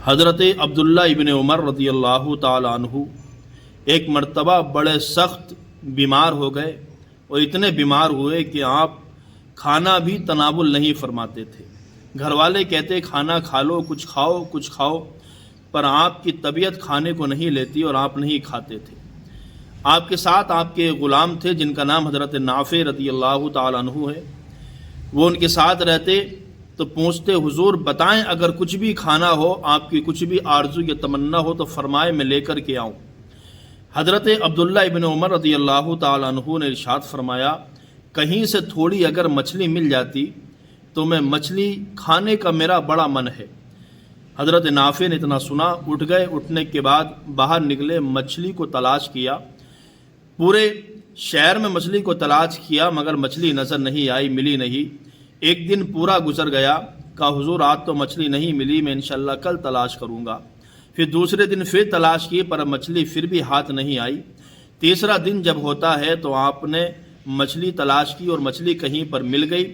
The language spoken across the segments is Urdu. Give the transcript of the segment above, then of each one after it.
حضرت عبداللہ ابن عمر رضی اللہ تعالی عنہ ایک مرتبہ بڑے سخت بیمار ہو گئے اور اتنے بیمار ہوئے کہ آپ کھانا بھی تناول نہیں فرماتے تھے۔ گھر والے کہتے کھانا کھا لو، کچھ کھاؤ، پر آپ کی طبیعت کھانے کو نہیں لیتی اور آپ نہیں کھاتے تھے۔ آپ کے ساتھ آپ کے غلام تھے جن کا نام حضرت نافع رضی اللہ تعالی عنہ ہے۔ وہ ان کے ساتھ رہتے تو پوچھتے حضور بتائیں اگر کچھ بھی کھانا ہو، آپ کی کچھ بھی آرزو یا تمنا ہو تو فرمائے میں لے کر کے آؤں۔ حضرت عبداللہ ابن عمر رضی اللہ تعالی عنہ نے ارشاد فرمایا کہیں سے تھوڑی اگر مچھلی مل جاتی تو میں مچھلی کھانے کا میرا بڑا من ہے۔ حضرت نافع نے اتنا سنا، اٹھ گئے، اٹھنے کے بعد باہر نکلے، مچھلی کو تلاش کیا، پورے شہر میں مچھلی کو تلاش کیا مگر مچھلی نظر نہیں آئی، ملی نہیں۔ ایک دن پورا گزر گیا، کہا حضور آج تو مچھلی نہیں ملی، میں انشاءاللہ کل تلاش کروں گا۔ پھر دوسرے دن پھر تلاش کی پر مچھلی پھر بھی ہاتھ نہیں آئی۔ تیسرا دن جب ہوتا ہے تو آپ نے مچھلی تلاش کی اور مچھلی کہیں پر مل گئی۔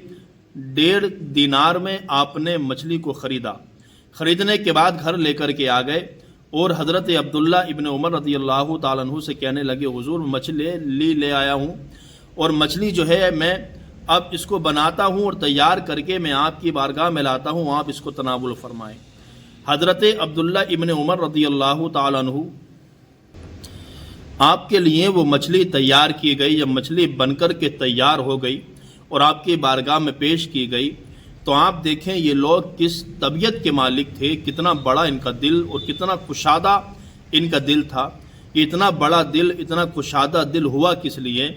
1.5 دینار میں آپ نے مچھلی کو خریدا۔ خریدنے کے بعد گھر لے کر کے آ گئے اور حضرت عبداللہ ابن عمر رضی اللہ تعالیٰ عنہ سے کہنے لگے حضور مچھلی لے آیا ہوں اور مچھلی جو ہے میں اب اس کو بناتا ہوں اور تیار کر کے میں آپ کی بارگاہ میں لاتا ہوں، آپ اس کو تناول فرمائیں۔ حضرت عبداللہ ابن عمر رضی اللہ تعالیٰ عنہ آپ کے لیے وہ مچھلی تیار کی گئی۔ جب مچھلی بن کر کے تیار ہو گئی اور آپ کی بارگاہ میں پیش کی گئی تو آپ دیکھیں یہ لوگ کس طبیعت کے مالک تھے، کتنا بڑا ان کا دل اور کتنا کشادہ ان کا دل تھا۔ یہ اتنا بڑا دل، اتنا کشادہ دل ہوا کس لیے؟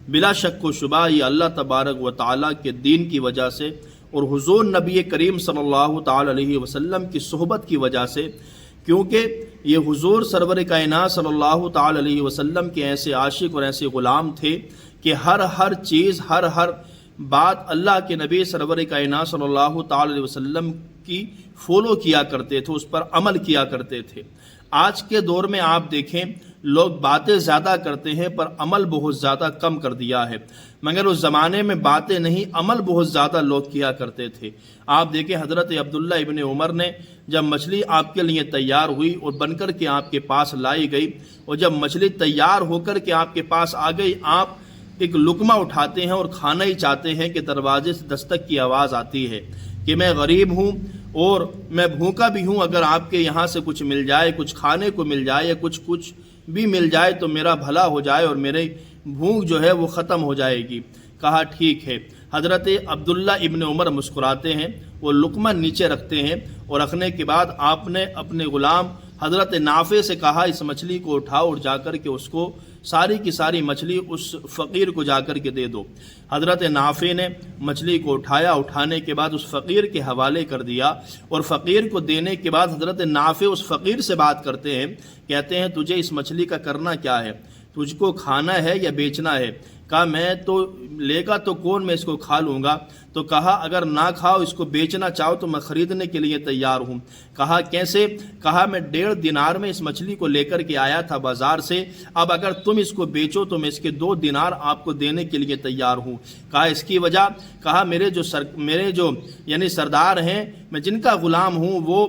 بلا شک و شبہ یہ اللہ تبارک و تعالیٰ کے دین کی وجہ سے اور حضور نبی کریم صلی اللہ تعالی علیہ وسلم کی صحبت کی وجہ سے، کیونکہ یہ حضور سرور کائنات صلی اللہ تعالی علیہ وسلم کے ایسے عاشق اور ایسے غلام تھے کہ ہر چیز، ہر بات اللہ کے نبی سرور کائنات صلی اللہ تعالی علیہ وسلم کی فالو کیا کرتے تھے، اس پر عمل کیا کرتے تھے۔ آج کے دور میں آپ دیکھیں لوگ باتیں زیادہ کرتے ہیں پر عمل بہت زیادہ کم کر دیا ہے، مگر اس زمانے میں باتیں نہیں عمل بہت زیادہ لوگ کیا کرتے تھے۔ آپ دیکھیں حضرت عبداللہ ابن عمر نے جب مچھلی آپ کے لیے تیار ہوئی اور بن کر کے آپ کے پاس لائی گئی اور جب مچھلی تیار ہو کر کے آپ کے پاس آ گئی، آپ ایک لقمہ اٹھاتے ہیں اور کھانا ہی چاہتے ہیں کہ دروازے سے دستک کی آواز آتی ہے کہ میں غریب ہوں اور میں بھوکا بھی ہوں، اگر آپ کے یہاں سے کچھ مل جائے، کچھ کھانے کو مل جائے یا کچھ بھی مل جائے تو میرا بھلا ہو جائے اور میری بھوک جو ہے وہ ختم ہو جائے گی۔ کہا ٹھیک ہے۔ حضرت عبداللہ ابن عمر مسکراتے ہیں، وہ لقمہ نیچے رکھتے ہیں اور رکھنے کے بعد آپ نے اپنے غلام حضرت نافع سے کہا اس مچھلی کو اٹھاؤ اور جا کر کے اس کو ساری کی ساری مچھلی اس فقیر کو جا کر کے دے دو۔ حضرت نافع نے مچھلی کو اٹھایا، اٹھانے کے بعد اس فقیر کے حوالے کر دیا اور فقیر کو دینے کے بعد حضرت نافع اس فقیر سے بات کرتے ہیں، کہتے ہیں تجھے اس مچھلی کا کرنا کیا ہے، تجھ کو کھانا ہے یا بیچنا ہے؟ کہا میں تو لے گا تو کون، میں اس کو کھا لوں گا۔ تو کہا اگر نہ کھاؤ، اس کو بیچنا چاہو تو میں خریدنے کے لیے تیار ہوں۔ کہا کیسے؟ کہا میں 1.5 دینار میں اس مچھلی کو لے کر کے آیا تھا بازار سے، اب اگر تم اس کو بیچو تو میں اس کے 2 دینار آپ کو دینے کے لیے تیار ہوں۔ کہا اس کی وجہ؟ کہا میرے جو یعنی سردار ہیں، میں جن کا غلام ہوں، وہ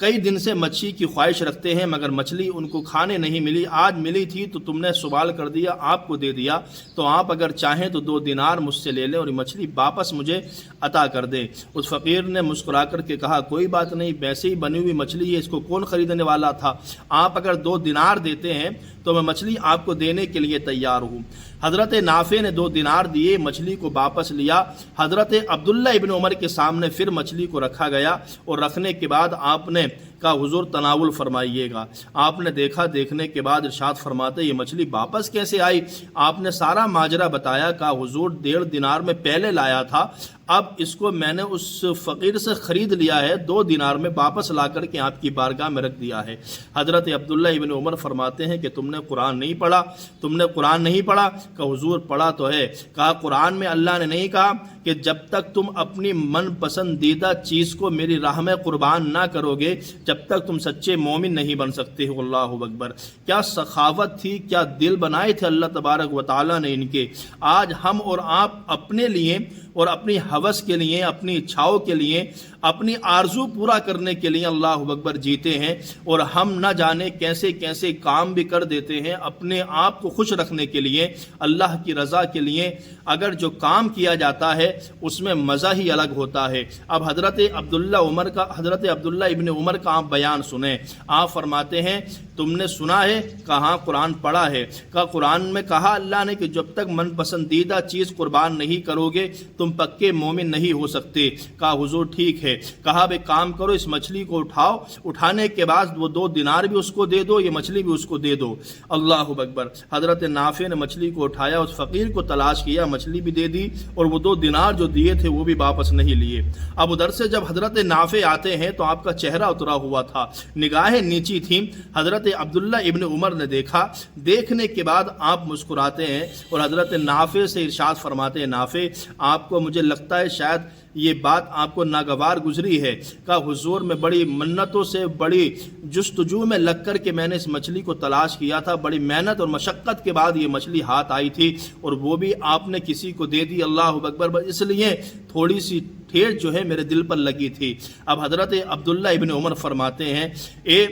کئی دن سے مچھلی کی خواہش رکھتے ہیں مگر مچھلی ان کو کھانے نہیں ملی، آج ملی تھی تو تم نے سوال کر دیا، آپ کو دے دیا، تو آپ اگر چاہیں تو 2 دینار مجھ سے لے لیں اور یہ مچھلی واپس مجھے عطا کر دیں۔ اس فقیر نے مسکرا کر کے کہا کوئی بات نہیں، ویسے ہی بنی ہوئی مچھلی ہے، اس کو کون خریدنے والا تھا، آپ اگر 2 دینار دیتے ہیں تو میں مچھلی آپ کو دینے کے لیے تیار ہوں۔ حضرت نافع نے 2 دینار دیے، مچھلی کو واپس لیا۔ حضرت عبداللہ ابن عمر کے سامنے پھر مچھلی کو رکھا گیا اور رکھنے کے بعد آپ نے کہا حضور تناول فرمائیے گا۔ آپ نے دیکھا، دیکھنے کے بعد ارشاد فرماتے یہ مچھلی واپس کیسے آئی؟ آپ نے سارا ماجرا بتایا۔ کہا حضور 1.5 دینار میں پہلے لایا تھا، اب اس کو میں نے اس فقیر سے خرید لیا ہے، 2 دینار میں واپس لا کر کے آپ کی بارگاہ میں رکھ دیا ہے۔ حضرت عبداللہ ابن عمر فرماتے ہیں کہ تم نے قرآن نہیں پڑھا، تم نے قرآن نہیں پڑھا؟ کہ حضور پڑھا تو ہے۔ کہا قرآن میں اللہ نے نہیں کہا کہ جب تک تم اپنی من پسندیدہ چیز کو میری راہ میں قربان نہ کرو گے جب تک تم سچے مومن نہیں بن سکتے ہو۔ اللہ اکبر! کیا سخاوت تھی، کیا دل بنائے تھے اللہ تبارک و تعالیٰ نے ان کے۔ آج ہم اور آپ اپنے لیے اور اپنی ہوس کے لیے، اپنی اچھاؤں کے لیے، اپنی آرزو پورا کرنے کے لیے اللہ اکبر جیتے ہیں، اور ہم نہ جانے کیسے کیسے کام بھی کر دیتے ہیں اپنے آپ کو خوش رکھنے کے لیے، اللہ کی رضا کے لیے۔ اگر جو کام کیا جاتا ہے اس میں مزہ ہی الگ ہوتا ہے۔ اب حضرت عبداللہ ابن عمر کا آپ بیان سنیں۔ آپ فرماتے ہیں تم نے سنا ہے؟ کہاں قرآن پڑھا ہے؟ کہا قرآن میں کہا اللہ نے کہ جب تک من پسندیدہ چیز قربان نہیں کرو گے تم پکے مومن نہیں ہو سکتے۔ کہا حضور ٹھیک ہے۔ کہا بے کام کرو، اس مچھلی کو اٹھاؤ، اٹھانے کے بعد وہ 2 دینار بھی اس کو دے دو، یہ مچھلی بھی اس کو دے دو۔ اللہ اکبر۔ حضرت نافع نے مچھلی کو اٹھایا، اس فقیر کو تلاش کیا، مچھلی بھی دے دی، اور وہ 2 دینار جو دیے تھے وہ بھی واپس نہیں لیے۔ اب ادھر سے جب حضرت نافع آتے ہیں تو آپ کا چہرہ اترا ہوا تھا، نگاہیں نیچی تھیں۔ حضرت عبداللہ ابن عمر نے دیکھا، دیکھنے کے بعد آپ مسکراتے ہیں اور حضرت نافع سے ارشاد فرماتے ہیں نافع آپ کو مجھے لگتا ہے شاید یہ بات آپ کو ناگوار گزری ہے۔ کہا حضور میں بڑی منتوں سے، بڑی جستجو میں لگ کر کے میں نے اس مچھلی کو تلاش کیا تھا، بڑی محنت اور مشقت کے بعد یہ مچھلی ہاتھ آئی تھی، اور وہ بھی آپ نے کسی کو دے دی۔ اللہ اکبر۔ اس لیے تھوڑی سی ٹھیس جو ہے میرے دل پر لگی تھی۔ اب حضرت عبداللہ ابن عمر فرماتے ہیں اے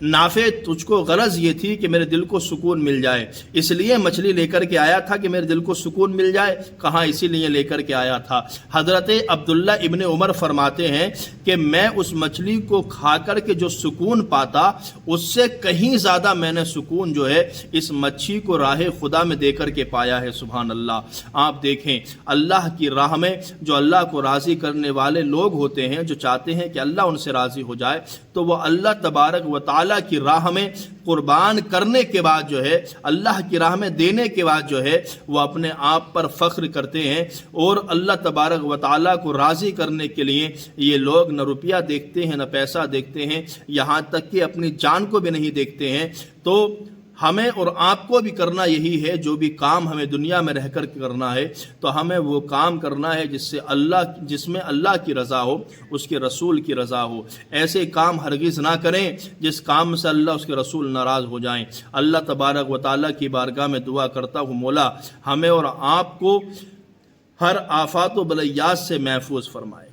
نافع تجھ کو غرض یہ تھی کہ میرے دل کو سکون مل جائے، اس لیے مچھلی لے کر کے آیا تھا کہ میرے دل کو سکون مل جائے؟ کہاں اسی لیے لے کر کے آیا تھا۔ حضرت عبداللہ ابن عمر فرماتے ہیں کہ میں اس مچھلی کو کھا کر کے جو سکون پاتا اس سے کہیں زیادہ میں نے سکون جو ہے اس مچھلی کو راہ خدا میں دے کر کے پایا ہے۔ سبحان اللہ۔ آپ دیکھیں اللہ کی راہ میں جو اللہ کو راضی کرنے والے لوگ ہوتے ہیں، جو چاہتے ہیں کہ اللہ ان سے راضی ہو جائے، تو وہ اللہ تبارک و تعالی کی راہ میں قربان کرنے کے بعد جو ہے، اللہ کی راہ میں دینے کے بعد جو ہے، وہ اپنے آپ پر فخر کرتے ہیں، اور اللہ تبارک و تعالیٰ کو راضی کرنے کے لیے یہ لوگ نہ روپیہ دیکھتے ہیں، نہ پیسہ دیکھتے ہیں، یہاں تک کہ اپنی جان کو بھی نہیں دیکھتے ہیں۔ تو ہمیں اور آپ کو بھی کرنا یہی ہے، جو بھی کام ہمیں دنیا میں رہ کر کرنا ہے تو ہمیں وہ کام کرنا ہے جس میں اللہ کی رضا ہو، اس کے رسول کی رضا ہو۔ ایسے کام ہرگز نہ کریں جس کام سے اللہ اس کے رسول ناراض ہو جائیں۔ اللہ تبارک و تعالیٰ کی بارگاہ میں دعا کرتا ہوں مولا ہمیں اور آپ کو ہر آفات و بلیات سے محفوظ فرمائے۔